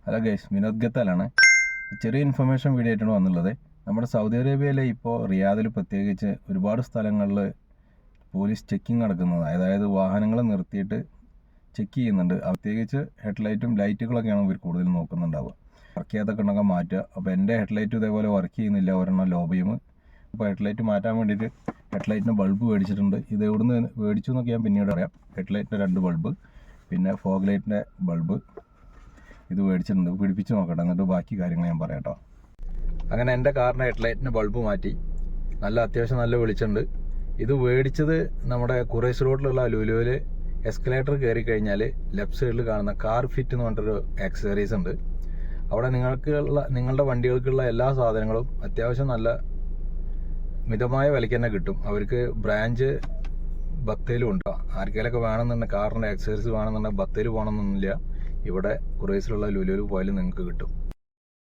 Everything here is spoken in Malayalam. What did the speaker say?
Hello guys, Vinod ഗത്താലാണ്. ചെറിയ ഇൻഫർമേഷൻ വീഡിയോ ആയിട്ടാണ് വന്നുള്ളത്. നമ്മുടെ സൗദി അറേബ്യയിലെ ഇപ്പോൾ റിയാദിൽ പ്രത്യേകിച്ച് ഒരുപാട് സ്ഥലങ്ങളിൽ പോലീസ് ചെക്കിങ് നടക്കുന്നത്, അതായത് വാഹനങ്ങൾ നിർത്തിയിട്ട് ചെക്ക് ചെയ്യുന്നുണ്ട്. പ്രത്യേകിച്ച് ഹെഡ്ലൈറ്റും ലൈറ്റുകളൊക്കെയാണ് ഇവർ കൂടുതൽ നോക്കുന്നുണ്ടാവുക. വർക്ക് ചെയ്യാത്തൊക്കെ ഉണ്ടെങ്കിൽ മാറ്റുക. അപ്പോൾ എൻ്റെ ഹെഡ്ലൈറ്റ് ഇതേപോലെ വർക്ക് ചെയ്യുന്നില്ല, ഒരെണ്ണം ലോബിയും. അപ്പോൾ ഹെഡ്ലൈറ്റ് മാറ്റാൻ വേണ്ടിയിട്ട് ഹെഡ്ലൈറ്റിന് ബൾബ് മേടിച്ചിട്ടുണ്ട്. ഇത് എവിടുന്ന് മേടിച്ചു എന്നൊക്കെ ഞാൻ പിന്നീട് അറിയാം. ഹെഡ്ലൈറ്റിൻ്റെ 2 ബൾബ്, പിന്നെ ഫോഗ് ലൈറ്റിൻ്റെ ബൾബ് ഇത് മേടിച്ചിട്ടുണ്ട്. പിടിപ്പിച്ച് നോക്കട്ടെ, എന്നിട്ട് ബാക്കി കാര്യങ്ങൾ ഞാൻ പറയാം കേട്ടോ. അങ്ങനെ എൻ്റെ കാറിൻ്റെ ഹെഡ്ലൈറ്റിൻ്റെ ബൾബ് മാറ്റി. അത്യാവശ്യം നല്ല വെളിച്ചമുണ്ട്. ഇത് മേടിച്ചത് നമ്മുടെ ഖുറൈശ് റോഡിലുള്ള ലുലുവിൽ എസ്കലേറ്റർ കയറി കഴിഞ്ഞാൽ ലെഫ്റ്റ് സൈഡിൽ കാണുന്ന കാർ ഫിറ്റ് എന്ന് പറഞ്ഞിട്ടൊരു ആക്സസറീസ് ഉണ്ട്. അവിടെ നിങ്ങളുടെ വണ്ടികൾക്കുള്ള എല്ലാ സാധനങ്ങളും അത്യാവശ്യം നല്ല മിതമായ വിലയ്ക്ക് തന്നെ കിട്ടും. അവർക്ക് ബ്രാഞ്ച് ബത്തേലും ഉണ്ടോ, ആർക്കെങ്കിലൊക്കെ വേണമെന്നുണ്ടെങ്കിൽ കാറിൻ്റെ ആക്സസറീസ് വേണമെന്നുണ്ടെങ്കിൽ ബത്തേൽ പോകണമെന്നൊന്നുമില്ല. ഇവിടെ ഖുറൈശിലുള്ള ലുലുവിൽ പോയാലും നിങ്ങൾക്ക് കിട്ടും.